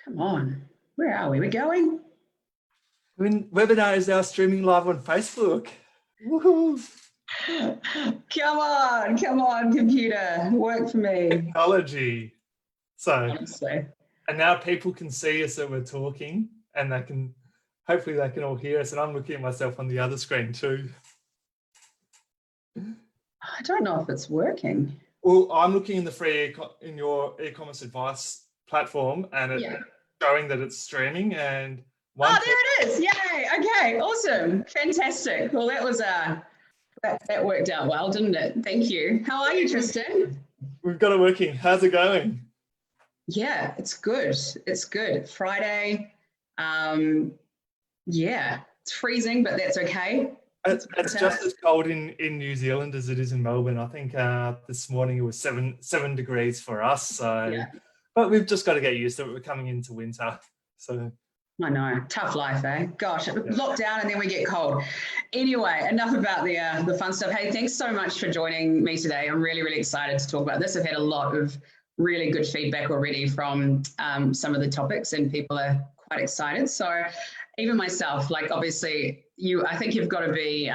Come on, where are we? We're going? Webinar is now streaming live on Facebook. Woohoo! Come on, computer, work for me. Technology. So, Honestly. and now people can see us that we're talking, and hopefully they can all hear us. And I'm looking at myself on the other screen too. I don't know if it's working. Well, I'm looking in in your e-commerce advice platform, and it's showing that it's streaming. And there it is! Yay! Okay, awesome, fantastic. Well, that was that worked out well, didn't it? Thank you. How are you, Tristan? We've got it working. How's it going? Yeah, it's good. It's good. Friday. Yeah, it's freezing, but that's okay. It's just as cold in New Zealand as it is in Melbourne. I think this morning it was seven degrees for us. So, but we've just got to get used to it. We're coming into winter, so. I know, tough life, eh? Gosh, lockdown and then we get cold. Anyway, enough about the fun stuff. Hey, thanks so much for joining me today. I'm really, really excited to talk about this. I've had a lot of really good feedback already from some of the topics, and people are quite excited. So even myself, like obviously I think you've got to be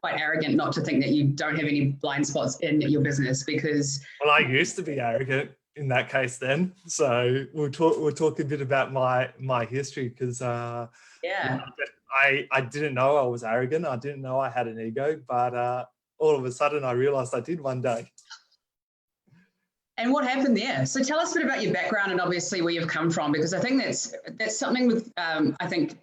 quite arrogant not to think that you don't have any blind spots in your business, because. Well, I used to be arrogant in that case then. So we'll talk a bit about my history, because I didn't know I was arrogant. I didn't know I had an ego, but all of a sudden I realized I did one day. And what happened there? So tell us a bit about your background and obviously where you've come from, because I think that's something with, I think,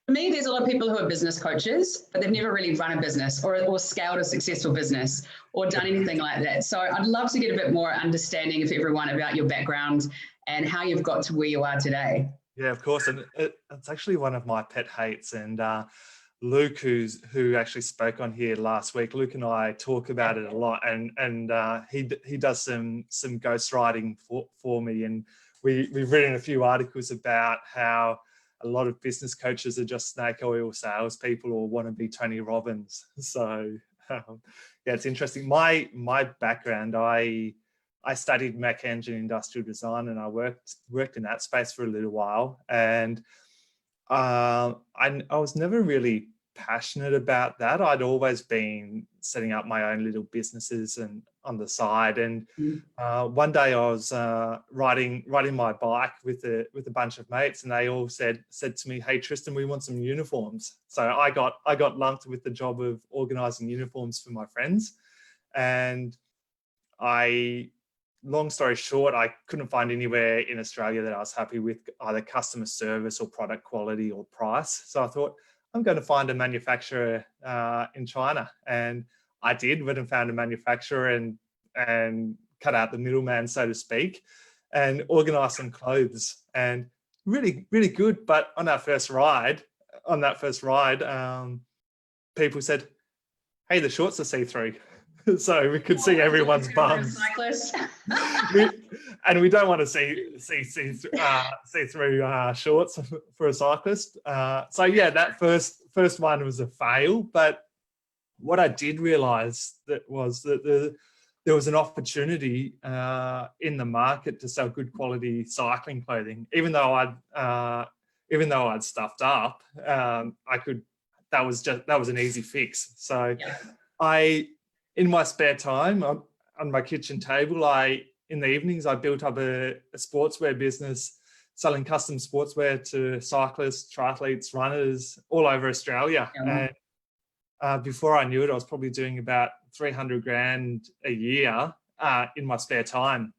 for me, there's a lot of people who are business coaches, but they've never really run a business or scaled a successful business or done anything like that. So I'd love to get a bit more understanding of everyone about your background and how you've got to where you are today. Yeah, of course. And it's actually one of my pet hates. And Luke, who actually spoke on here last week, Luke and I talk about it a lot, and he does some ghostwriting for me, and we've written a few articles about how a lot of business coaches are just snake oil salespeople or want to be Tony Robbins. So yeah, it's interesting. My background, I studied mech engine industrial design, and I worked in that space for a little while, and I was never really passionate about that. I'd always been setting up my own little businesses and on the side. And one day I was riding my bike with a bunch of mates, and they all said to me, "Hey Tristan, we want some uniforms." So I got lumped with the job of organising uniforms for my friends, and long story short, I couldn't find anywhere in Australia that I was happy with either customer service or product quality or price. So I thought, I'm going to find a manufacturer in China. And I did, went and found a manufacturer and cut out the middleman, so to speak, and organised some clothes. And really, really good. But on that first ride, people said, "Hey, the shorts are see-through." So we could see everyone's bums. And we don't want to see through shorts for a cyclist. So yeah, that first one was a fail. But what I did realise was that there was an opportunity in the market to sell good quality cycling clothing. Even though I'd stuffed up, I could. That was an easy fix. So in my spare time, on my kitchen table, in the evenings, I built up a sportswear business selling custom sportswear to cyclists, triathletes, runners all over Australia. And before I knew it, I was probably doing about 300 grand a year in my spare time.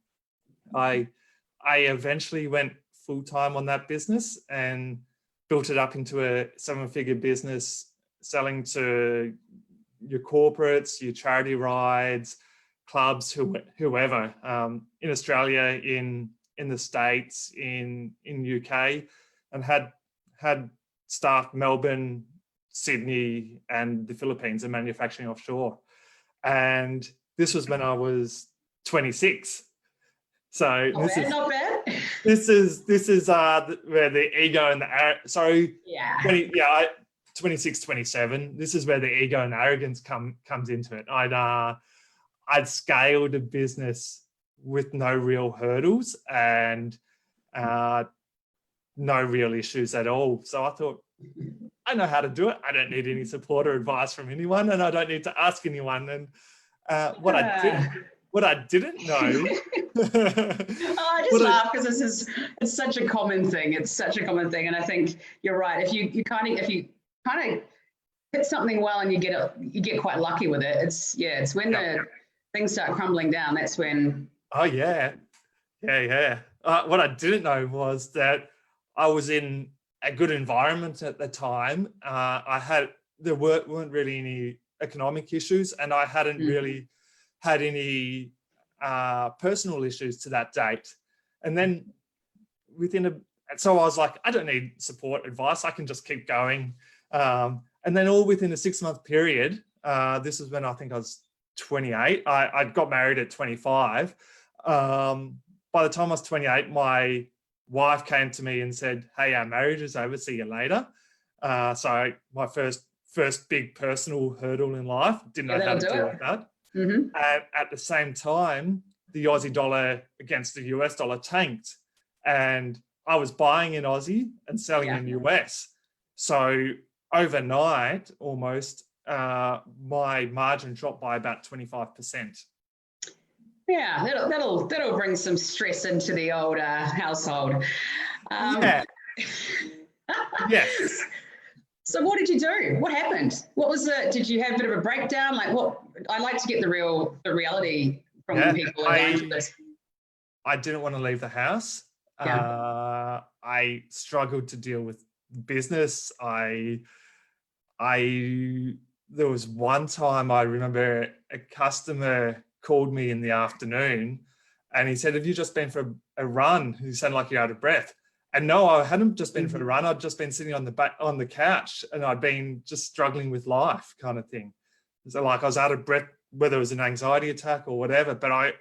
I eventually went full-time on that business and built it up into a 7-figure business, selling to your corporates, your charity rides, clubs, whoever, in Australia, in the States, in UK, and had staff Melbourne, Sydney, and the Philippines, and manufacturing offshore. And this was when I was 26. So not bad. This is where the ego and the 26, 27. This is where the ego and arrogance comes into it. I'd scaled a business with no real hurdles, and no real issues at all. So I thought, I know how to do it. I don't need any support or advice from anyone, and I don't need to ask anyone. And what I didn't know. I just laugh because it's such a common thing. It's such a common thing, and I think you're right. If you kind of hit something well and you get quite lucky with it. It's when the things start crumbling down. That's when. Oh yeah. What I didn't know was that I was in a good environment at the time. There weren't really any economic issues, and I hadn't really had any personal issues to that date. And then so I was like, I don't need support advice. I can just keep going. And then all within a 6-month period, this is when I think I was 28. I got married at 25. By the time I was 28, my wife came to me and said, hey, our marriage is over, see you later. So my first big personal hurdle in life, didn't know how to deal with that. And at the same time, the Aussie dollar against the US dollar tanked, and I was buying in Aussie and selling in US. So overnight, almost, my margin dropped by about 25%. Yeah, that'll bring some stress into the old household. Yes. So what did you do? What happened? What was did you have a bit of a breakdown? Like what? I like to get the reality from people around this. I didn't want to leave the house. I struggled to deal with business. There was one time I remember a customer called me in the afternoon and he said, have you just been for a run? You sound like you're out of breath. And no, I hadn't just been for a run. I'd just been sitting on the couch, and I'd been just struggling with life, kind of thing. So like I was out of breath, whether it was an anxiety attack or whatever. But I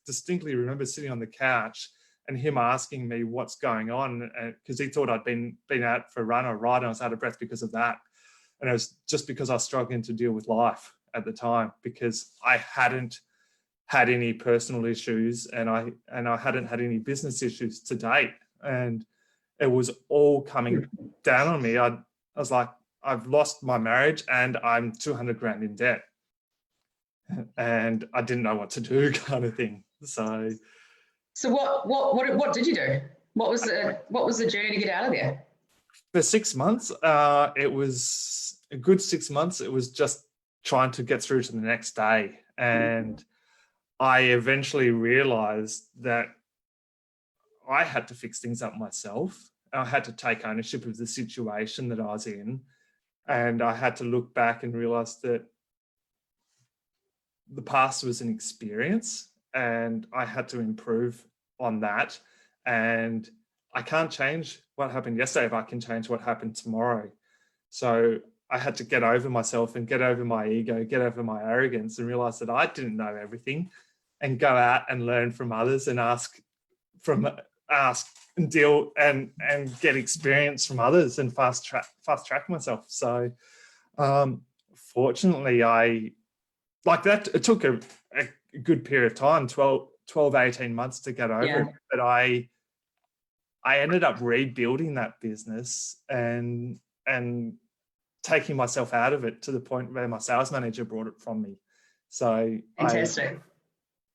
distinctly remember sitting on the couch and him asking me what's going on, because he thought I'd been out for a run or ride, and I was out of breath because of that. And it was just because I was struggling to deal with life at the time, because I hadn't had any personal issues and I hadn't had any business issues to date. And it was all coming down on me. I was like, I've lost my marriage and I'm 200 grand in debt. And I didn't know what to do, kind of thing. So what did you do? What was the journey to get out of there? For 6 months, it was a good 6 months. It was just trying to get through to the next day. And I eventually realized that I had to fix things up myself. I had to take ownership of the situation that I was in. And I had to look back and realize that the past was an experience and I had to improve on that. And I can't change what happened yesterday, but I can change what happened tomorrow. So I had to get over myself and get over my ego, get over my arrogance, and realize that I didn't know everything, and go out and learn from others and ask and deal and get experience from others and fast track myself. So fortunately, it took a good period of time, 12, 18 months to get over it. But I ended up rebuilding that business and taking myself out of it to the point where my sales manager brought it from me. So fantastic.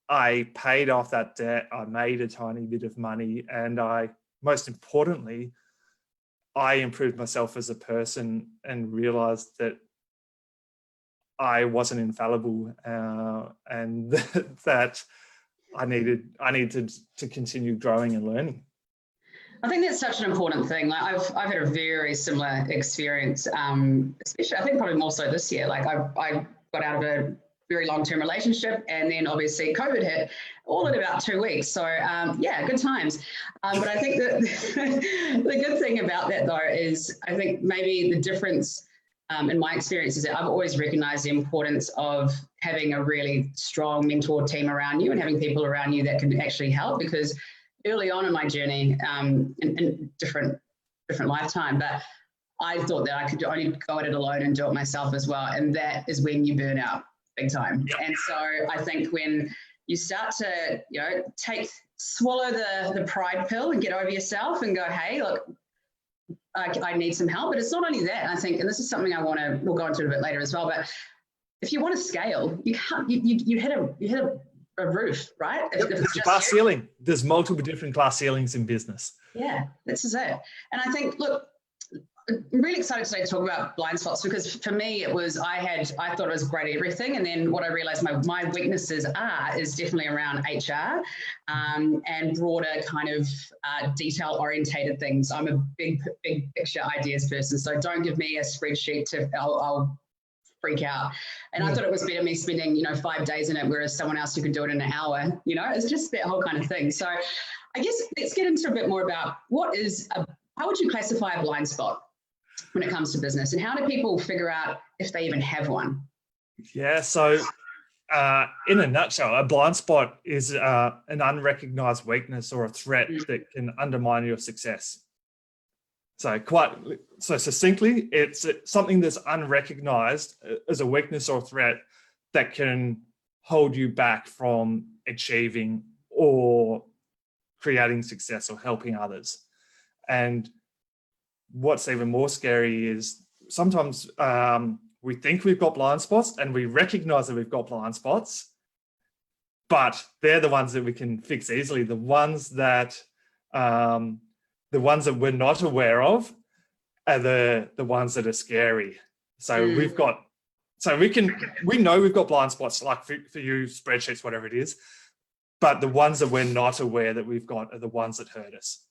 I paid off that debt. I made a tiny bit of money, and most importantly, I improved myself as a person and realized that I wasn't infallible, and that I needed to continue growing and learning. I think that's such an important thing. Like I've had a very similar experience, especially I think probably more so this year. Like I got out of a very long-term relationship, and then obviously COVID hit all in about 2 weeks. So good times. But I think that the good thing about that though is I think maybe the difference in my experience is that I've always recognized the importance of having a really strong mentor team around you and having people around you that can actually help, because early on in my journey, in different lifetime, but I thought that I could only go at it alone and do it myself as well. And that is when you burn out big time. Yep. And so I think when you start to, swallow the pride pill and get over yourself and go, hey, look, I need some help. But it's not only that. I think, and this is something we'll go into a bit later as well. But if you want to scale, you can't. You hit a roof, right? If it's just glass ceiling. There's multiple different glass ceilings in business. Yeah, this is it. And I think, look, I'm really excited today to talk about blind spots, because for me I thought it was great at everything, and then what I realized my weaknesses is definitely around HR and broader kind of detail orientated things. I'm a big picture ideas person, so don't give me a spreadsheet I'll freak out. And I thought it was better me spending 5 days in it, whereas someone else who could do it in an hour. It's just that whole kind of thing. So I guess let's get into a bit more about how would you classify a blind spot when it comes to business, and how do people figure out if they even have one? Yeah, so in a nutshell, a blind spot is an unrecognized weakness or a threat that can undermine your success. So succinctly, it's something that's unrecognized as a weakness or threat that can hold you back from achieving or creating success or helping others. And what's even more scary is sometimes we think we've got blind spots and we recognize that we've got blind spots, but they're the ones that we can fix easily. The ones that we're not aware of are the ones that are scary. So we know we've got blind spots, like for you, spreadsheets, whatever it is, but the ones that we're not aware that we've got are the ones that hurt us.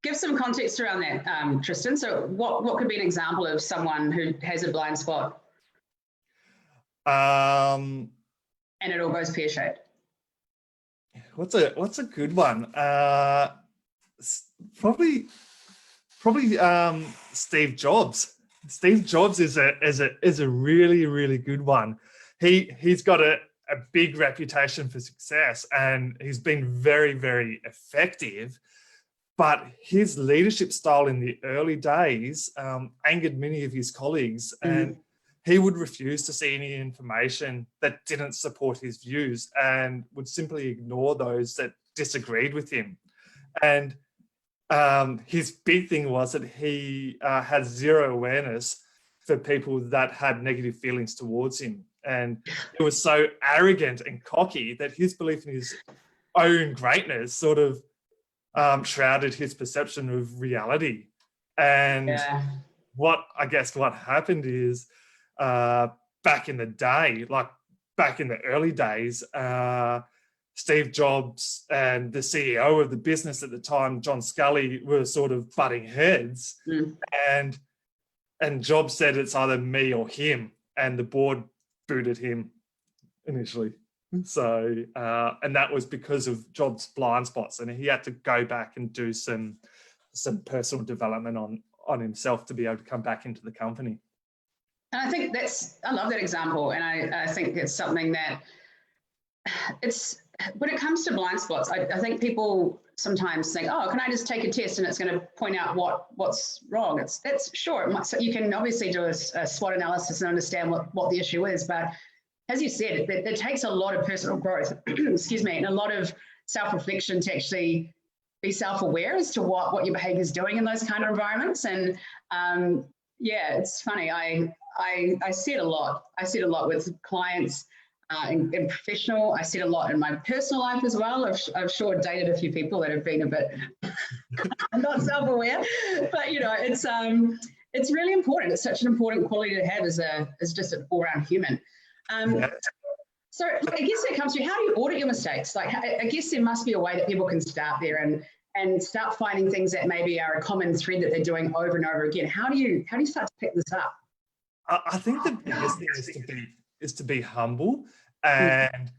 Give some context around that, Tristan. So what could be an example of someone who has a blind spot? And it all goes pear-shaped. What's a good one? Probably Steve Jobs. Steve Jobs is a really, really good one. He's got a big reputation for success, and he's been very, very effective. But his leadership style in the early days angered many of his colleagues, and he would refuse to see any information that didn't support his views and would simply ignore those that disagreed with him. And his big thing was that he had zero awareness for people that had negative feelings towards him. And he was so arrogant and cocky that his belief in his own greatness sort of shrouded his perception of reality. And what happened is back in the day, like back in the early days, Steve Jobs and the CEO of the business at the time, John Scully, were sort of butting heads. And Jobs said it's either me or him, and the board booted him initially. So, and that was because of Jobs' blind spots, and he had to go back and do some personal development on himself to be able to come back into the company. And I think I love that example. And I think it's something that when it comes to blind spots, I think people sometimes think, oh, can I just take a test and it's going to point out what's wrong? That's sure. So you can obviously do a SWOT analysis and understand what the issue is, but as you said, it takes a lot of personal growth, excuse me, and a lot of self-reflection to actually be self-aware as to what your behavior is doing in those kind of environments. And it's funny. I see it a lot. I see it a lot with clients in professional. I see it a lot in my personal life as well. I've sure dated a few people that have been a bit not self-aware, but it's really important. It's such an important quality to have as just an all-round human. So I guess it comes to, how do you audit your mistakes? Like, I guess there must be a way that people can start there and start finding things that maybe are a common thread that they're doing over and over again. How do you start to pick this up? I think the biggest thing is to be humble and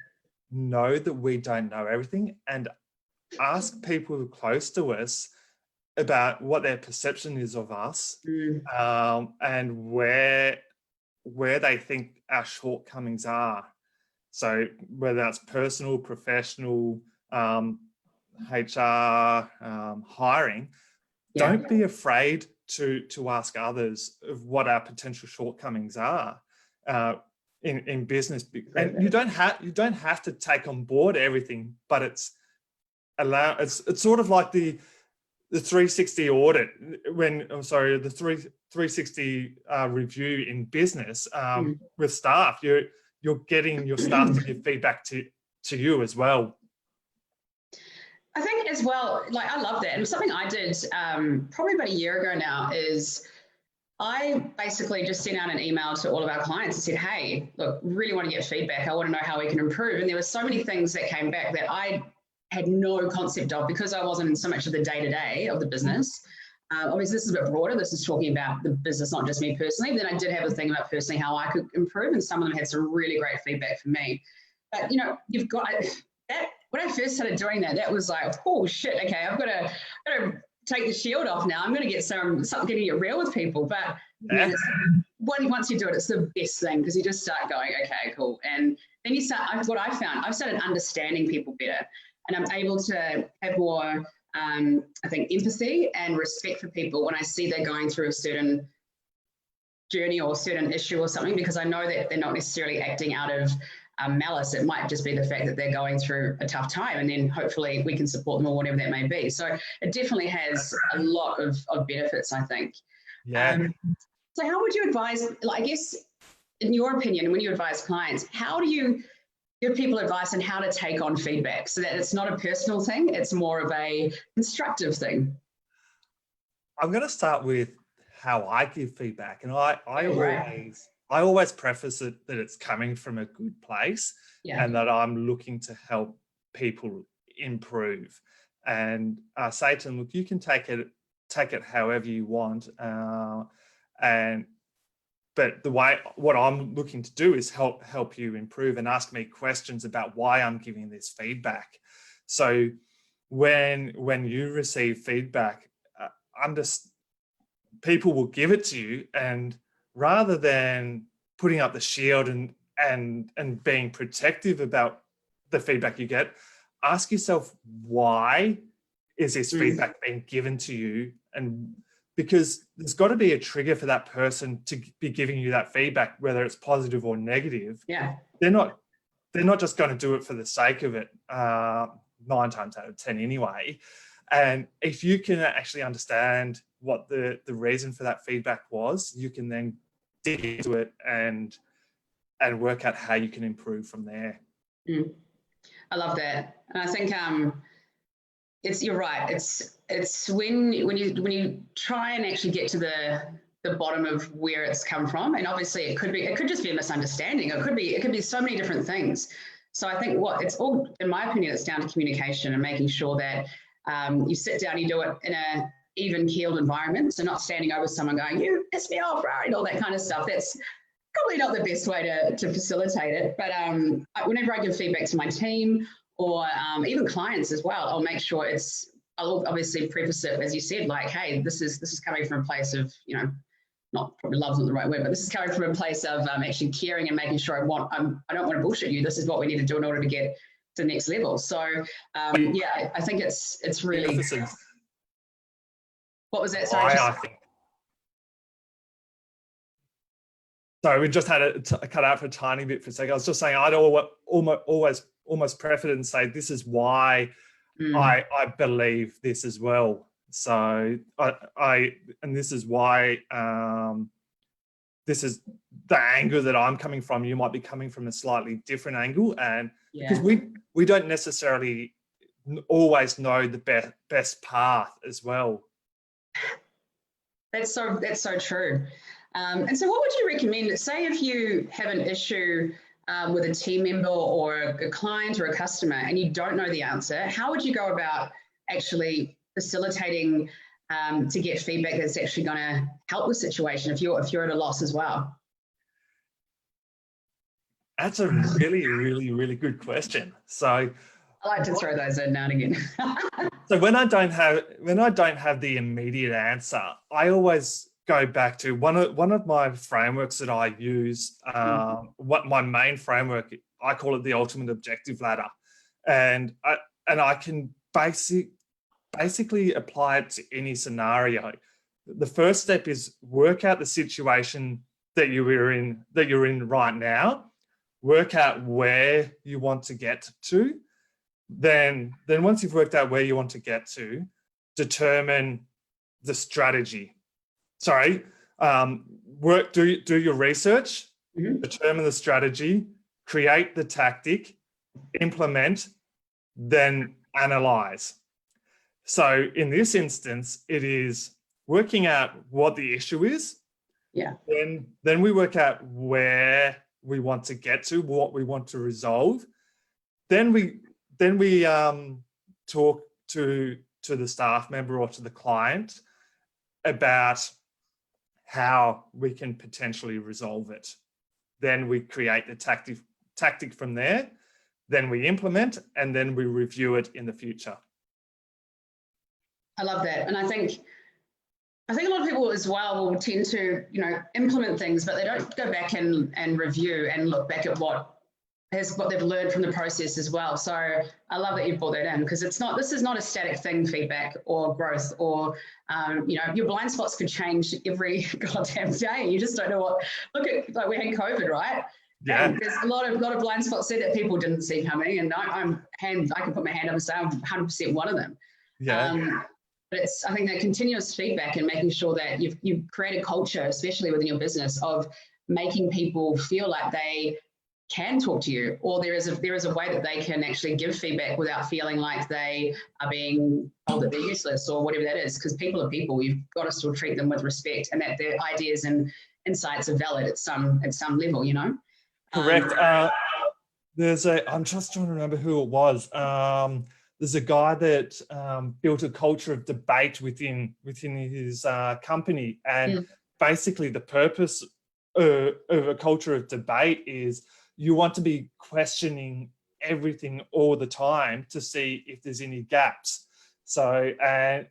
know that we don't know everything, and ask people close to us about what their perception is of us, and where they think our shortcomings are. So whether that's personal, professional, HR, hiring, don't be afraid to ask others of what our potential shortcomings are in business. And you don't have to take on board everything, but it's sort of like the the 360 audit, the 360 review in business with staff, you're getting your staff to give feedback to you as well. I think as well, like I love that. And something I did probably about a year ago now is I basically just sent out an email to all of our clients and said, hey, look, really want to get feedback. I want to know how we can improve. And there were so many things that came back that I had no concept of because I wasn't in so much of the day-to-day of the business. Obviously, this is a bit broader. This is talking about the business, not just me personally. But then I did have a thing about personally how I could improve, and some of them had some really great feedback for me. But, you know, you've got that. When I first started doing that, that was like, oh, shit, okay, I've got to take the shield off now. I'm going to get something getting it real with people. But yeah, once you do it, it's the best thing because you just start going, okay, cool. And then you start, what I found, I've started understanding people better. And I'm able to have more, I think, empathy and respect for people when I see they're going through a certain journey or a certain issue or something, because I know that they're not necessarily acting out of malice. It might just be the fact that they're going through a tough time, and then hopefully we can support them or whatever that may be. So it definitely has a lot of benefits, I think. Yeah. So how would you advise, like, I guess, in your opinion, when you advise clients, how do you give people advice on how to take on feedback so that it's not a personal thing, it's more of a constructive thing? I'm going to start with how I give feedback. And I always preface it that it's coming from a good place and that I'm looking to help people improve. And say to them, look, you can take it however you want. But what I'm looking to do is help you improve and ask me questions about why I'm giving this feedback. So when you receive feedback, people will give it to you, and rather than putting up the shield and being protective about the feedback you get, ask yourself, why is this feedback being given to you? And because there's got to be a trigger for that person to be giving you that feedback, whether it's positive or negative. Yeah. They're not just going to do it for the sake of it, 9 times out of 10 anyway. And if you can actually understand what the reason for that feedback was, you can then dig into it and work out how you can improve from there. I love that. And I think you're right. It's when you try and actually get to the bottom of where it's come from, and obviously it could just be a misunderstanding. It could be so many different things. So I think it's all, in my opinion, it's down to communication and making sure that you sit down, you do it in a even keeled environment. So not standing over someone going, you piss me off, right? And all that kind of stuff. That's probably not the best way to facilitate it. But whenever I give feedback to my team or even clients as well, I'll make sure I'll obviously preface it, as you said, like, hey, this is coming from a place of, you know, not probably love's not the right word, but this is coming from a place of actually caring and making sure I don't want to bullshit you. This is what we need to do in order to get to the next level. So yeah, I think it's really. What was that? Sorry. I think. Sorry, we just had it cut out for a tiny bit for a second. I was just saying I'd almost preface it and say this is why I believe this as well. So and this is why this is the angle that I'm coming from. You might be coming from a slightly different angle, and because we don't necessarily always know the best path as well. That's so true. And so what would you recommend? Say if you have an issue with a team member or a client or a customer and you don't know the answer, how would you go about actually facilitating to get feedback that's actually going to help the situation if you're at a loss as well? That's a really, really, really good question. So I like to throw those in now and again. So when I don't have the immediate answer, I always go back to one of my frameworks that I use. What my main framework, I call it the ultimate objective ladder, and I can basically apply it to any scenario. The first step is work out the situation that you're in right now. Work out where you want to get to. Then once you've worked out where you want to get to, determine the strategy. Sorry, do your research, determine the strategy, create the tactic, implement, then analyze. So in this instance, it is working out what the issue is. Yeah. Then we work out where we want to get to, what we want to resolve. Then we talk to the staff member or to the client about how we can potentially resolve it. Then we create the tactic from there. Then we implement, and then we review it in the future. I love that. And I think a lot of people as well will tend to, implement things, but they don't go back and review and look back at what they've learned from the process as well. So I love that you brought that in, because this is not a static thing, feedback or growth, or, your blind spots could change every goddamn day. You just don't know look at, like, we had COVID, right? Yeah. And there's a lot of blind spots there that people didn't see coming. And I can put my hand up and say I'm 100% one of them. Yeah. But I think that continuous feedback and making sure that you've created culture, especially within your business, of making people feel like they can talk to you, or there is a way that they can actually give feedback without feeling like they are being told that they're useless or whatever that is. Because people are people. You've got to still treat them with respect, and that their ideas and insights are valid at some level. Correct. I'm just trying to remember who it was. There's a guy that built a culture of debate within his company, and basically the purpose of a culture of debate is you want to be questioning everything all the time to see if there's any gaps. So, and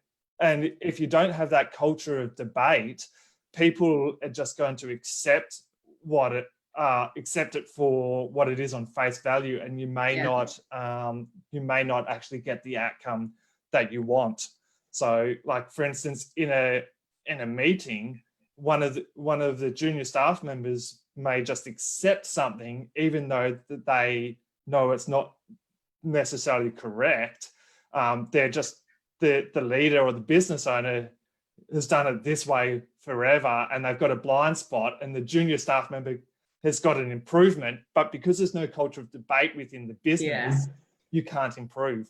if you don't have that culture of debate, people are just going to accept it for what it is on face value, and you may not actually get the outcome that you want. So, like, for instance, in a meeting, one of the junior staff members may just accept something even though that they know it's not necessarily correct. They're just the leader or the business owner has done it this way forever, and they've got a blind spot, and the junior staff member has got an improvement, but because there's no culture of debate within the business, you can't improve.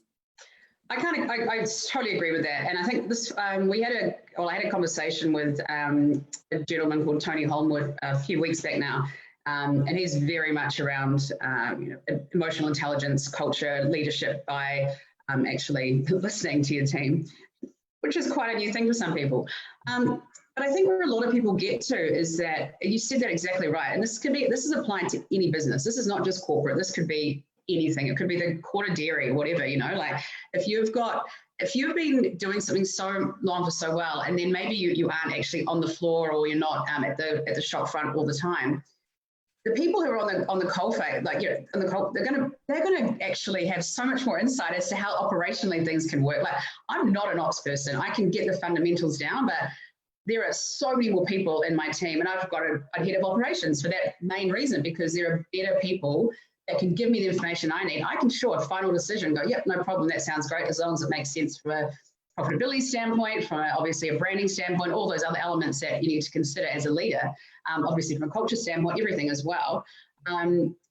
I totally agree with that. And I think this, I had a conversation with a gentleman called Tony Holmwood a few weeks back now. And he's very much around emotional intelligence, culture, leadership by actually listening to your team, which is quite a new thing for some people. But I think where a lot of people get to is that, you said that exactly right. And this is applying to any business. This is not just corporate. This could be anything. It could be the quarter dairy, whatever, like if you've been doing something so long for so well, and then maybe you aren't actually on the floor, or you're not at the shop front all the time, the people who are on the coalface, they're gonna actually have so much more insight as to how operationally things can work. Like, I'm not an ops person. I can get the fundamentals down, but there are so many more people in my team, and I've got a head of operations for that main reason, because there are better people that can give me the information I need. I can final decision, go, yep, no problem, that sounds great, as long as it makes sense from a profitability standpoint, from obviously a branding standpoint, all those other elements that you need to consider as a leader, obviously from a culture standpoint, everything as well.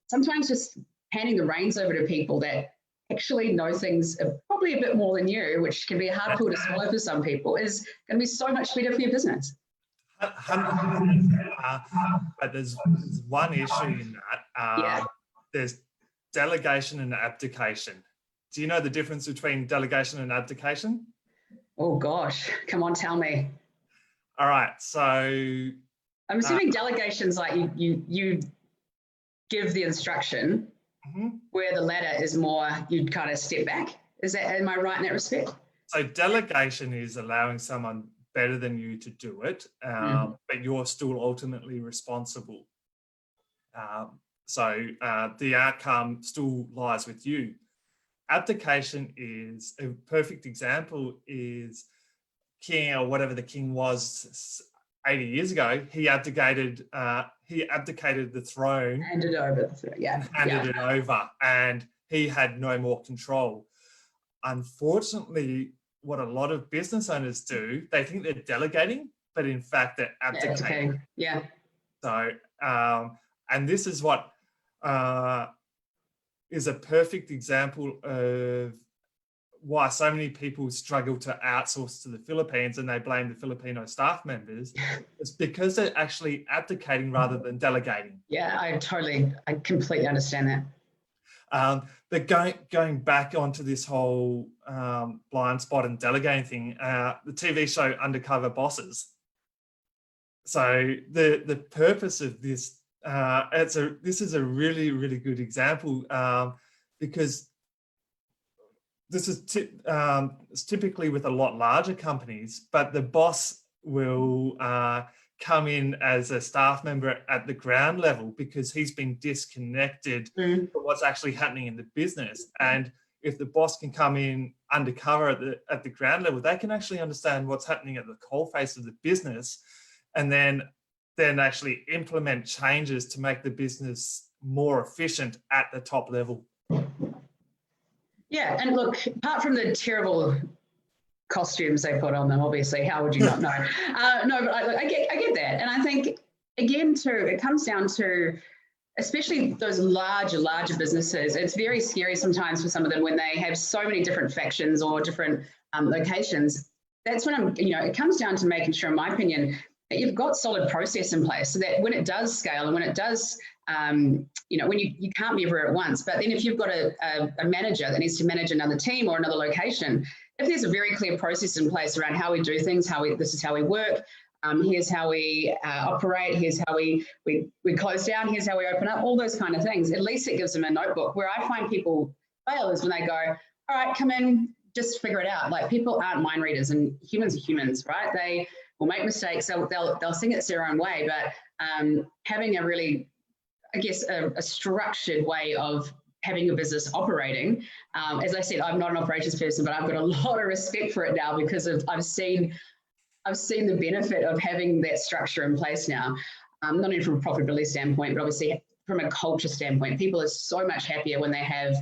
Sometimes just handing the reins over to people that actually know things probably a bit more than you, which can be a hard pill to swallow for some people, is going to be so much better for your business. 100%. But there's one issue in that. There's delegation and abdication. Do you know the difference between delegation and abdication? Oh gosh, come on, tell me. All right, so I'm assuming delegation's like you give the instruction, where the latter is more you kind of step back. Am I right in that respect? So delegation is allowing someone better than you to do it, but you're still ultimately responsible. So the outcome still lies with you. Abdication is a perfect example. Is king, or whatever the king was 80 years ago, he abdicated the throne, handed it over, and he had no more control. Unfortunately, what a lot of business owners do. They think they're delegating, but in fact they're abdicating. Yeah. So, and this is what is a perfect example of why so many people struggle to outsource to the Philippines and they blame the Filipino staff members. It's because they're actually abdicating rather than delegating. Yeah, I completely understand that. But going back onto this whole blind spot and delegating thing, the TV show Undercover Bosses. So the purpose of this, this is a really, really good example because this is it's typically with a lot larger companies, but the boss will come in as a staff member at the ground level because he's been disconnected from what's actually happening in the business. And if the boss can come in undercover at the ground level, they can actually understand what's happening at the coalface of the business, and then actually implement changes to make the business more efficient at the top level. Yeah, and look, apart from the terrible costumes they put on them, obviously, how would you not know? No, but I get that. And I think, again, too, it comes down to, especially those larger businesses, it's very scary sometimes for some of them when they have so many different factions or different locations. That's when it comes down to making sure, in my opinion, that you've got solid process in place so that when it does scale and when it does, when you can't be everywhere at once, but then if you've got a manager that needs to manage another team or another location, if there's a very clear process in place around how we do things, this is how we work, here's how we operate, here's how we close down, here's how we open up, all those kind of things, at least it gives them a notebook. Where I find people fail is when they go, all right, come in, just figure it out. Like, people aren't mind readers, and humans are humans, right? They will make mistakes, they'll think it's their own way, but having a really, I guess, a structured way of having a business operating. As I said, I'm not an operations person, but I've got a lot of respect for it now because I've seen the benefit of having that structure in place now. Not only from a profitability standpoint, but obviously from a culture standpoint. People are so much happier when they have,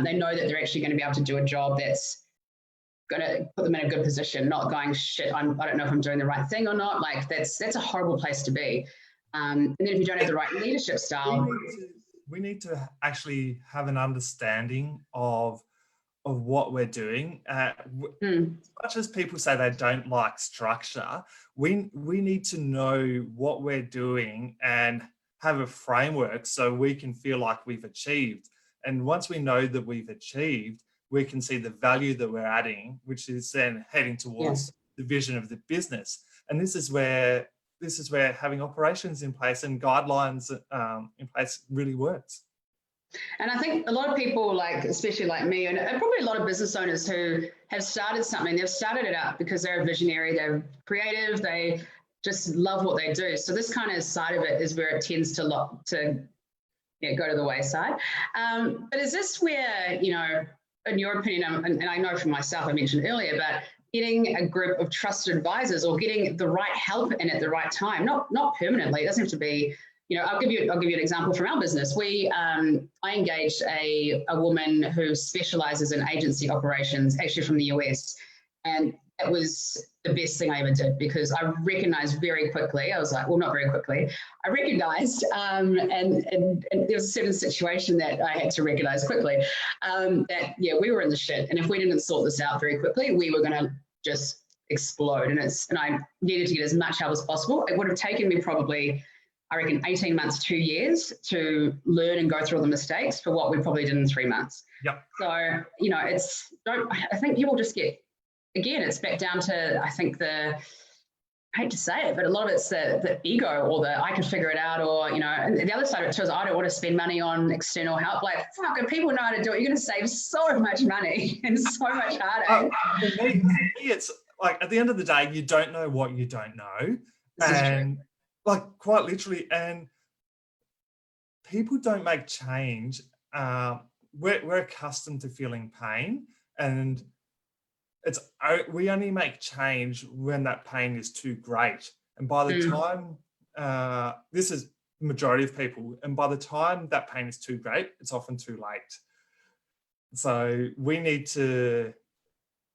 they know that they're actually going to be able to do a job that's going to put them in a good position, not going, shit, I don't know if I'm doing the right thing or not. Like, that's a horrible place to be. And then if you don't have the right leadership style, we need to actually have an understanding of what we're doing. As much as people say they don't like structure, we need to know what we're doing and have a framework so we can feel like we've achieved. And once we know that we've achieved, we can see the value that we're adding, which is then heading towards the vision of the business. And this is where having operations in place and guidelines in place really works. And I think a lot of people, like, especially like me, and probably a lot of business owners who have started something, they've started it up because they're a visionary, they're creative, they just love what they do. So this kind of side of it is where it tends to go to the wayside. But is this where, in your opinion, and I know for myself, I mentioned earlier, but getting a group of trusted advisors or getting the right help in at the right time, not permanently, it doesn't have to be, I'll give you an example from our business. I engaged a woman who specializes in agency operations, actually from the US. And it was the best thing I ever did because I recognized very quickly, I was like, well, not very quickly, I recognized, and there was a certain situation that I had to recognize quickly, that, we were in the shit. And if we didn't sort this out very quickly, we were going to just explode. And I needed to get as much help as possible. It would have taken me probably, I reckon, 18 months, 2 years to learn and go through all the mistakes for what we probably did in 3 months. Yep. So, I think people just get, again, it's back down to, I think I hate to say it, but a lot of it's the ego or the, I can figure it out, or, and the other side of it too is I don't want to spend money on external help. Like, fuck, if people know how to do it, you're going to save so much money and so much heartache. For me, it's like, at the end of the day, you don't know what you don't know. And like, quite literally, and people don't make change. We're accustomed to feeling pain, and we only make change when that pain is too great. And by the time, this is the majority of people, and by the time that pain is too great, it's often too late. So we need to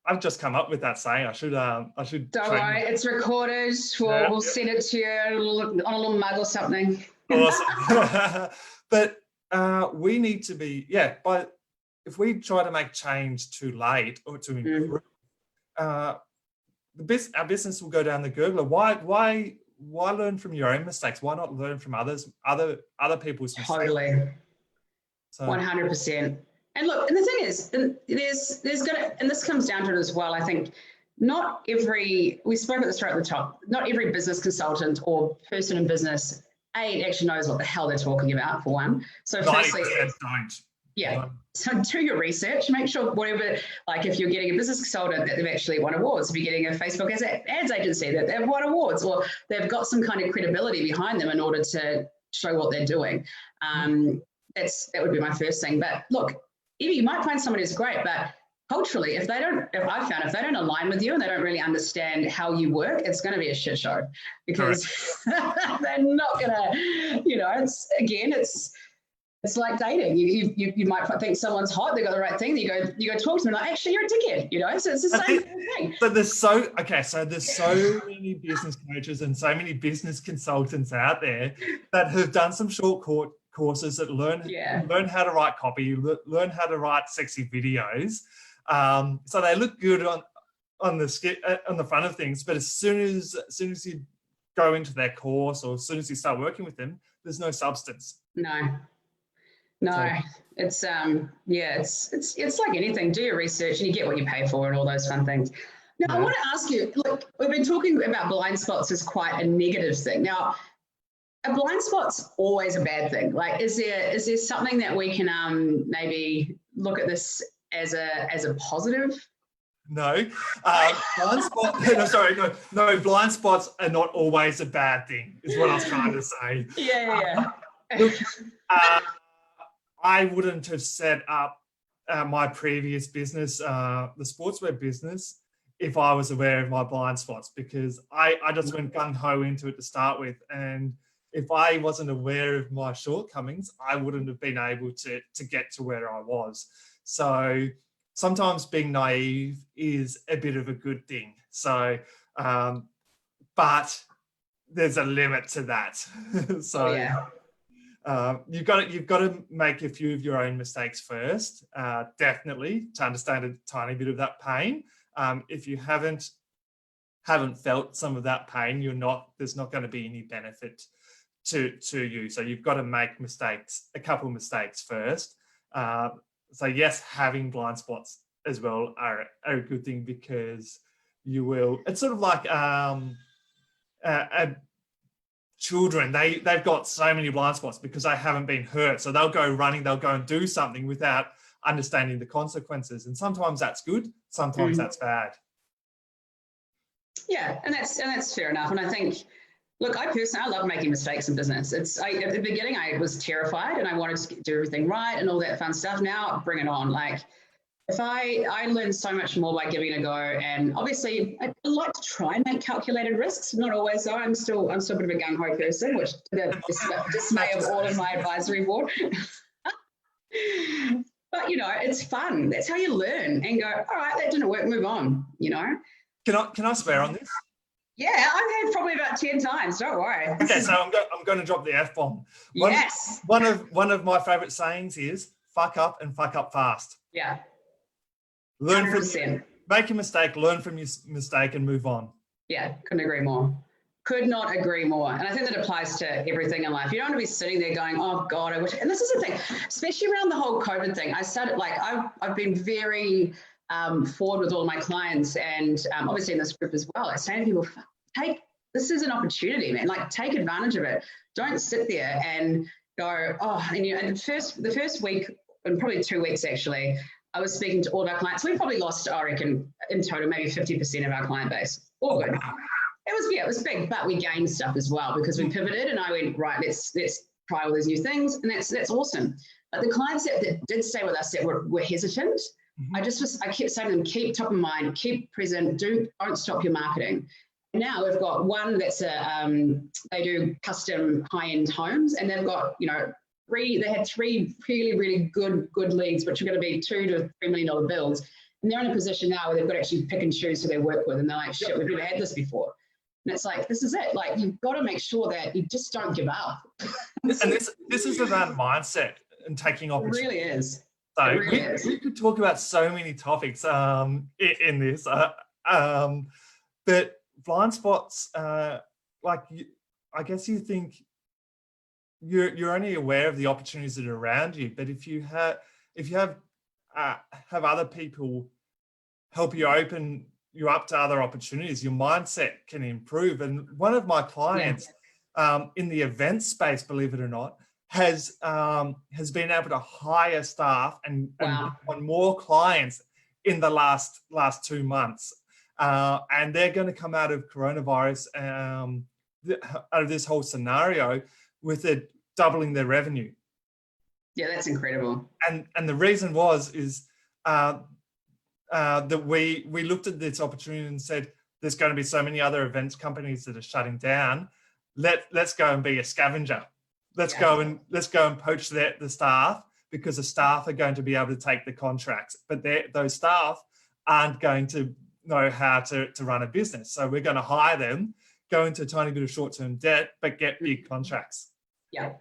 I've just come up with that saying. I should. Don't worry, it's recorded. We'll send it to you on a little mug or something. Awesome. But we need to be, but if we try to make change too late or to improve, our business will go down the gurgler. Why learn from your own mistakes? Why not learn from other people's mistakes? Totally. So 100%. And look, and the thing is, there's gonna, and this comes down to it as well. I think we spoke at this right at the top. Not every business consultant or person in business actually knows what the hell they're talking about, for one. So firstly, so do your research, make sure whatever, like if you're getting a business consultant that they've actually won awards, if you're getting a Facebook ads agency that they've won awards, or they've got some kind of credibility behind them in order to show what they're doing. That would be my first thing. But look, you might find someone who's great, but culturally, if they don't align with you and they don't really understand how you work, it's going to be a shit show, because they're not going to, it's like dating. You might think someone's hot, they've got the right thing, you go talk to them, like, actually, you're a dickhead, so it's the same thing. But there's so many business coaches and so many business consultants out there that have done some short courses that learn how to write copy, learn how to write sexy videos. So they look good on the front of things, but as soon as you go into their course, or as soon as you start working with them, there's no substance. No, it's like anything. Do your research and you get what you pay for and all those fun things. Now, I want to ask you, look, we've been talking about blind spots as quite a negative thing. Now, a blind spot's always a bad thing. Like, is there something that we can maybe look at this as a positive? No, blind spots. No, blind spots are not always a bad thing, is what I was trying to say. Look, I wouldn't have set up my previous business, the sportswear business, if I was aware of my blind spots, because I just went gung-ho into it to start with. And if I wasn't aware of my shortcomings, I wouldn't have been able to get to where I was. So sometimes being naive is a bit of a good thing. So, but there's a limit to that. So you've got to make a few of your own mistakes first, definitely, to understand a tiny bit of that pain. If you haven't felt some of that pain, there's not going to be any benefit to you. So you've got to make a couple of mistakes first. So yes, having blind spots as well are a good thing, because you will. It's sort of like children. They've got so many blind spots because they haven't been hurt. So they'll go running, they'll go and do something without understanding the consequences. And sometimes that's good, sometimes that's bad. Yeah, and that's fair enough. And I think, look, I love making mistakes in business. At the beginning, I was terrified and I wanted to do everything right and all that fun stuff. Now, bring it on. Like, if I learned so much more by giving it a go, and obviously I like to try and make calculated risks. Not always though. I'm still a bit of a gung-ho person, which to the dismay of all of my advisory board. But it's fun. That's how you learn and go, all right, that didn't work, move on. Can I swear on this? Yeah, I've had probably about 10 times. Don't worry. Okay, so I'm going to drop the F-bomb. Yes. One of my favorite sayings is fuck up and fuck up fast. Yeah. Learn 100%. Make a mistake, learn from your mistake, and move on. Yeah, couldn't agree more. Could not agree more. And I think that applies to everything in life. You don't want to be sitting there going, oh God, I wish. And this is the thing, especially around the whole COVID thing. I started, like, I've been very forward with all my clients, and obviously in this group as well. I say to people, this is an opportunity, man. Like, take advantage of it. Don't sit there and go, oh, and the first week, and probably 2 weeks actually, I was speaking to all of our clients. We probably lost, I reckon, in total, maybe 50% of our client base. All good. It was big, but we gained stuff as well because we pivoted, and I went, right, let's try all these new things, and that's awesome. But the clients that did stay with us that were hesitant, I kept saying to them, keep top of mind, keep present, don't stop your marketing. And now we've got one that's they do custom high-end homes, and they've got, they had three really, really good leads, which are going to be $2 to $3 million bills. And they're in a position now where they've got to actually pick and choose who they work with, and they're like, shit, we've never had this before. And it's like, this is it. Like, you've got to make sure that you just don't give up. And this is about mindset and taking opportunity. It really is. So it really is. We could talk about so many topics in this, but blind spots, like I guess you think you're only aware of the opportunities that are around you, but if you have other people help you open you up to other opportunities, your mindset can improve. And one of my clients in the event space, believe it or not, has been able to hire staff and on more clients in the last 2 months. And they're going to come out of coronavirus, out of this whole scenario, with it doubling their revenue. Yeah, that's incredible. And the reason is that we looked at this opportunity and said, there's going to be so many other events companies that are shutting down. Let's go and be a scavenger. Let's go and poach the staff, because the staff are going to be able to take the contracts, but those staff aren't going to know how to run a business. So we're going to hire them, go into a tiny bit of short-term debt, but get big contracts. Yeah.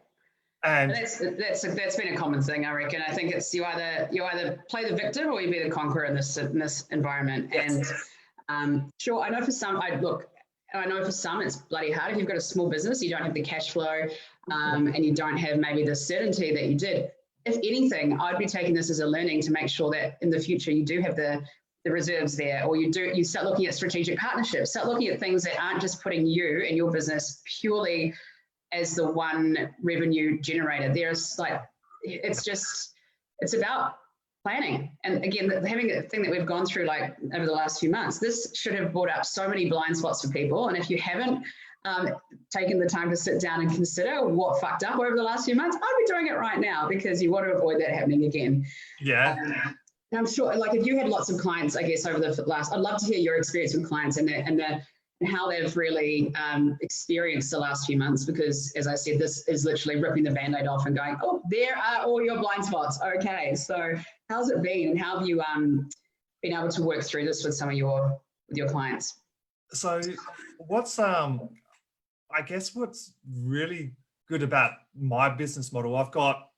And that's been a common thing, I reckon. I think it's you either play the victim or you be the conqueror in this environment. Yes. And sure, I know for some, it's bloody hard. If you've got a small business, you don't have the cash flow, and you don't have maybe the certainty that you did. If anything, I'd be taking this as a learning to make sure that in the future you do have the reserves there, or you start looking at strategic partnerships, start looking at things that aren't just putting you and your business purely as the one revenue generator. There's like, it's about planning. And again, having a thing that we've gone through like over the last few months, this should have brought up so many blind spots for people. And if you haven't taken the time to sit down and consider what fucked up over the last few months, I'd be doing it right now, because you want to avoid that happening again. Yeah. And I'm sure, like, if you had lots of clients, I guess, over the last, I'd love to hear your experience with clients and how they've really experienced the last few months, because, as I said, this is literally ripping the Band-Aid off and going, oh, there are all your blind spots. Okay, so how's it been, and how have you been able to work through this with some of your clients? So what's I guess what's really good about my business model, I've got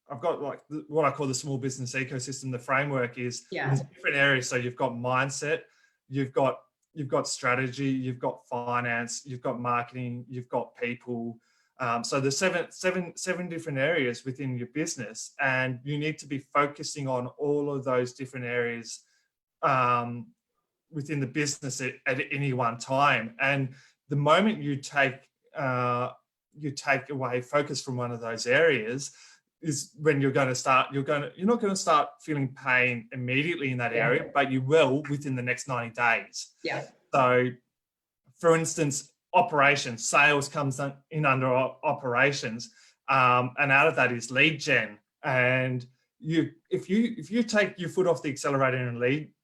like what I call the small business ecosystem. The framework is there's different areas. So you've got mindset, you've got strategy, you've got finance, you've got marketing, you've got people. So there's seven different areas within your business, and you need to be focusing on all of those different areas within the business at any one time. And the moment you take away focus from one of those areas is when you're not going to start feeling pain immediately in that area, but you will within the next 90 days. Yeah. So for instance, operations, sales comes in under operations, and out of that is lead gen. And if you take your foot off the accelerator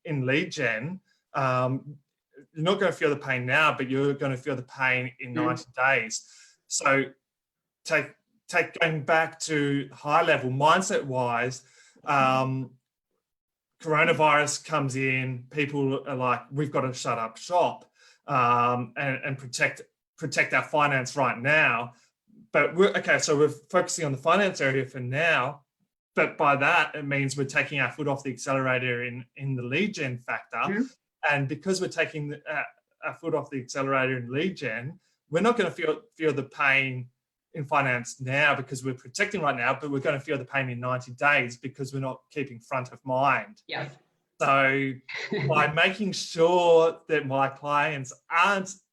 in lead gen, you're not going to feel the pain now, but you're going to feel the pain in 90 days. So going back to high level mindset wise, coronavirus comes in, people are like, we've got to shut up shop and protect our finance right now. But so we're focusing on the finance area for now. But by that, it means we're taking our foot off the accelerator in the lead gen factor. Mm-hmm. And because we're taking our foot off the accelerator in lead gen, we're not going to feel the pain in finance now because we're protecting right now, but we're going to feel the pain in 90 days because we're not keeping front of mind. Yeah. So by making sure that my clients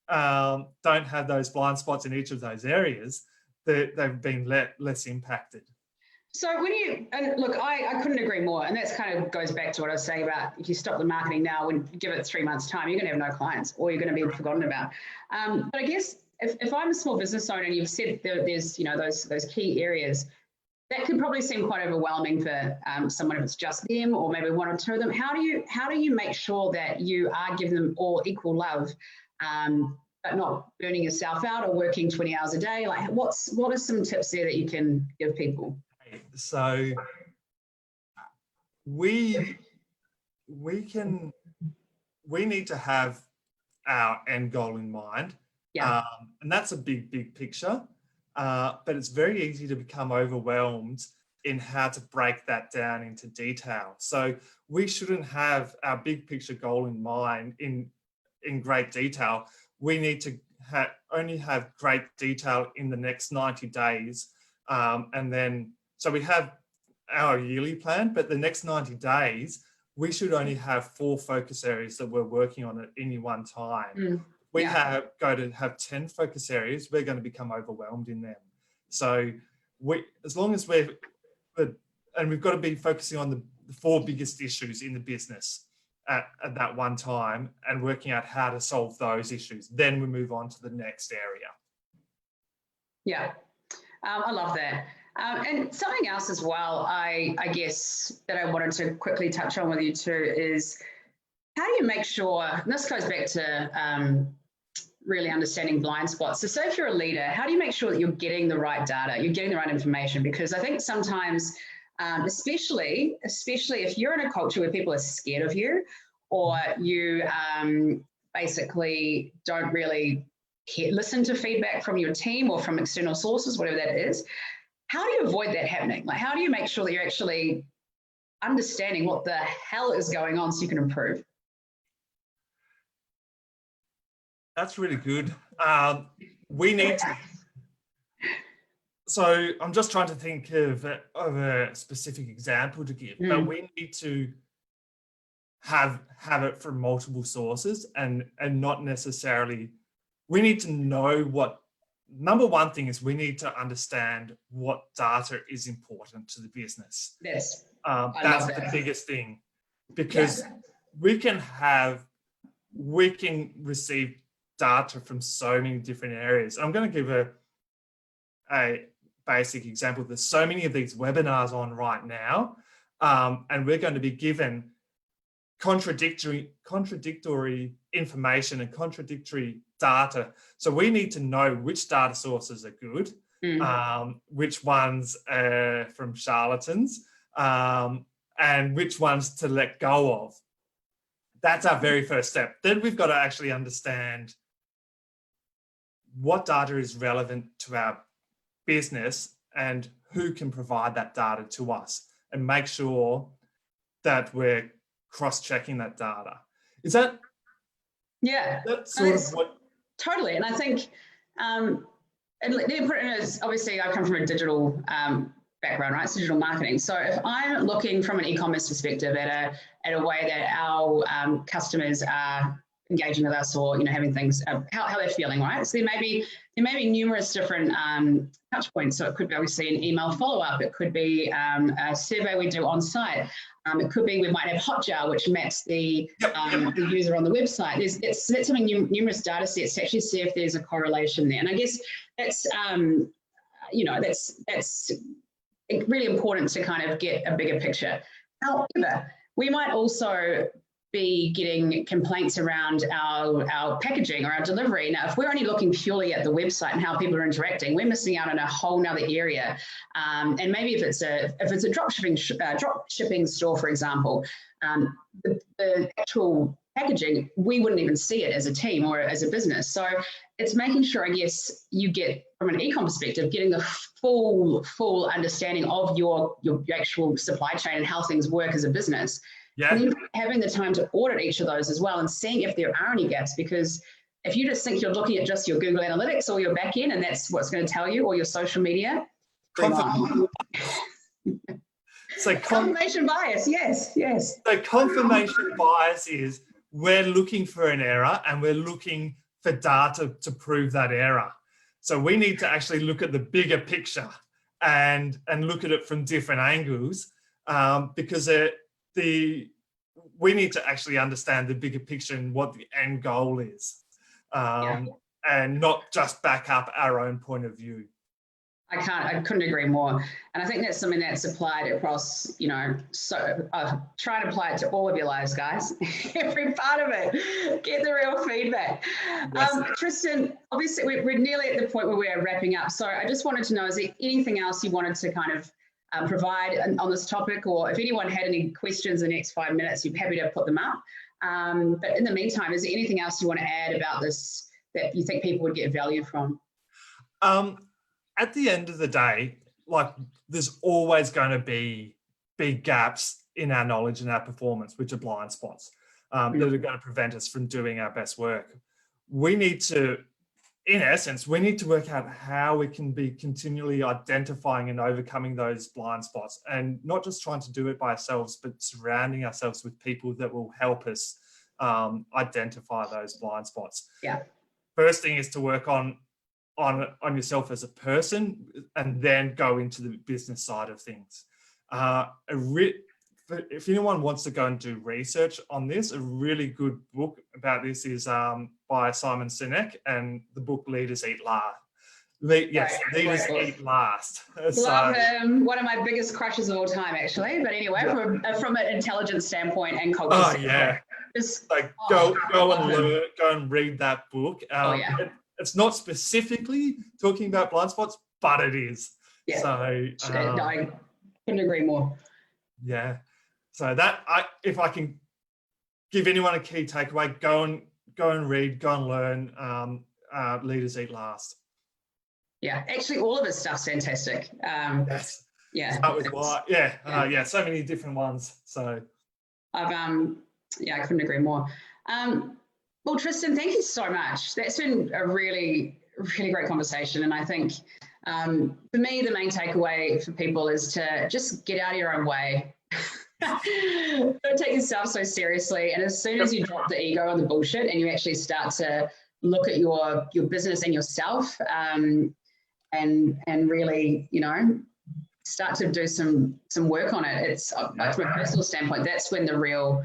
don't have those blind spots in each of those areas, they've been less impacted. So look, I couldn't agree more. And that's kind of goes back to what I was saying about if you stop the marketing now and give it 3 months time, you're going to have no clients or you're going to be forgotten about. But I guess if I'm a small business owner and you've said there's those key areas, that could probably seem quite overwhelming for someone if it's just them or maybe one or two of them. How do you make sure that you are giving them all equal love, but not burning yourself out or working 20 hours a day? Like what are some tips there that you can give people? So we need to have our end goal in mind. Yeah. And that's a big picture. But it's very easy to become overwhelmed in how to break that down into detail. So we shouldn't have our big picture goal in mind in great detail. We need to only have great detail in the next 90 days. And then, so we have our yearly plan, but the next 90 days, we should only have 4 focus areas that we're working on at any one time. We go to have 10 focus areas, we're going to become overwhelmed in them. So as long as we've got to be focusing on the 4 biggest issues in the business at that one time and working out how to solve those issues. Then we move on to the next area. Yeah, I love that. And something else as well, I guess, that I wanted to quickly touch on with you too is how do you make sure, and this goes back to really understanding blind spots. So if you're a leader, how do you make sure that you're getting the right data, you're getting the right information? Because I think sometimes, especially if you're in a culture where people are scared of you, or you basically don't really listen to feedback from your team or from external sources, whatever that is, how do you avoid that happening? Like, how do you make sure that you're actually understanding what the hell is going on so you can improve? That's really good. We need to. So I'm just trying to think of a specific example to give, but we need to have it from multiple sources and not necessarily. We need to know what. Number one thing is we need to understand what data is important to the business. Yes, that's the biggest thing, because we can receive data from so many different areas. I'm going to give a basic example. There's so many of these webinars on right now, and we're going to be given contradictory information and contradictory data. So we need to know which data sources are good, which ones are from charlatans, and which ones to let go of. That's our very first step. Then we've got to actually understand what data is relevant to our business and who can provide that data to us, and make sure that we're cross-checking that data. Is that? Yeah. That's sort of what. Totally. And I think, and let me put it in as, obviously I come from a digital background, right? It's digital marketing. So if I'm looking from an e-commerce perspective at a way that our customers are engaging with us, or having things, how they're feeling, right? So there may be numerous different touch points. So it could be obviously an email follow-up. It could be a survey we do on site. It could be we might have Hotjar, which maps the user on the website. That's having numerous data sets to actually see if there's a correlation there. And I guess that's that's really important to kind of get a bigger picture. However, we might also be getting complaints around our packaging or our delivery. Now, if we're only looking purely at the website and how people are interacting, we're missing out on a whole nother area. And maybe if it's a drop shipping store, for example, the actual packaging, we wouldn't even see it as a team or as a business. So it's making sure, I guess, you get, from an e-com perspective, getting the full understanding of your actual supply chain and how things work as a business. Yeah. And then having the time to audit each of those as well and seeing if there are any gaps, because if you just think you're looking at just your Google Analytics or your back end and that's what's going to tell you, or your social media. So confirmation bias, yes. So confirmation bias is we're looking for an error and we're looking for data to prove that error. So we need to actually look at the bigger picture and look at it from different angles, because we need to actually understand the bigger picture and what the end goal is, and not just back up our own point of view. I couldn't agree more. And I think that's something that's applied across, so try and apply it to all of your lives, guys. Every part of it. Get the real feedback. Yes. Tristan, obviously we're nearly at the point where we're wrapping up. So I just wanted to know, is there anything else you wanted to kind of provide on this topic, or if anyone had any questions in the next 5 minutes, you're happy to put them up. But in the meantime, is there anything else you want to add about this that you think people would get value from? At the end of the day, like, there's always going to be big gaps in our knowledge and our performance, which are blind spots that are going to prevent us from doing our best work. We need to, in essence, we need to work out how we can be continually identifying and overcoming those blind spots, and not just trying to do it by ourselves, but surrounding ourselves with people that will help us identify those blind spots. Yeah. First thing is to work on yourself as a person, and then go into the business side of things. If anyone wants to go and do research on this, a really good book about this is by Simon Sinek, and the book Leaders Eat Last. Leaders Eat Last. Love him. One of my biggest crushes of all time, actually. But anyway, from an intelligence standpoint and culture. Oh, yeah. Just go and learn, go and read that book. It's not specifically talking about blind spots, but it is. Yeah. So I couldn't agree more. Yeah. So if I can give anyone a key takeaway, go and read, go and learn. Leaders Eat Last. Yeah, actually, all of his stuff's fantastic. Yes. Yeah. Start with why. Yeah. So many different ones. So I couldn't agree more. Well, Tristan, thank you so much. That's been a really, really great conversation. And I think for me, the main takeaway for people is to just get out of your own way. Don't take yourself so seriously. And as soon as you drop the ego and the bullshit and you actually start to look at your business and yourself and really, start to do some work on it. It's from a personal standpoint, that's when the real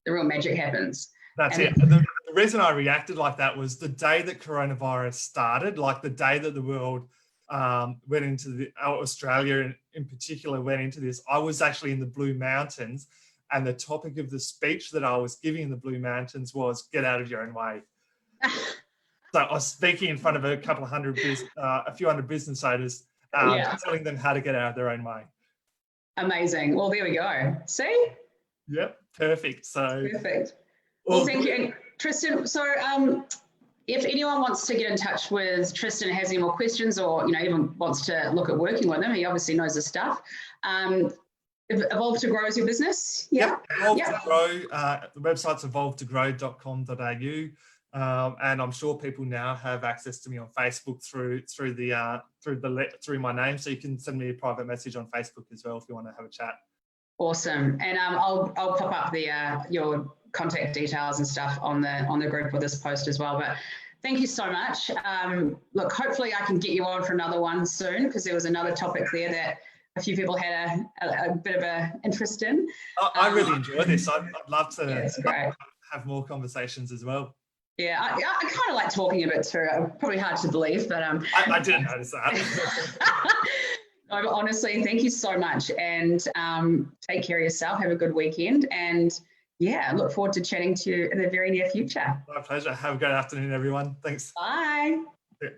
magic happens. That's it. The reason I reacted like that was the day that coronavirus started, like the day that the world went into Australia in particular went into this. I was actually in the Blue Mountains, and the topic of the speech that I was giving in the Blue Mountains was "Get out of your own way." So I was speaking in front of a few hundred business owners, telling them how to get out of their own way. Amazing. Well, there we go. See? Yep. Perfect. Perfect. Well, thank you. And Tristan, so if anyone wants to get in touch with Tristan, has any more questions, or even wants to look at working with him, he obviously knows his stuff. Evolve to Grow is your business? Yeah. Evolve to Grow. The website's evolvetogrow.com.au. And I'm sure people now have access to me on Facebook through my name, so you can send me a private message on Facebook as well if you want to have a chat. Awesome. And I'll pop up your contact details and stuff on the group with this post as well. But thank you so much. Look, hopefully I can get you on for another one soon, because there was another topic there that a few people had a bit of an interest in. I really enjoy this. I'd love to have more conversations as well. Yeah, I kind of like talking a bit too. Probably hard to believe, but I didn't notice that. No, honestly, thank you so much, and take care of yourself. Have a good weekend, and look forward to chatting to you in the very near future. My pleasure. Have a great afternoon, everyone. Thanks. Bye. Yeah.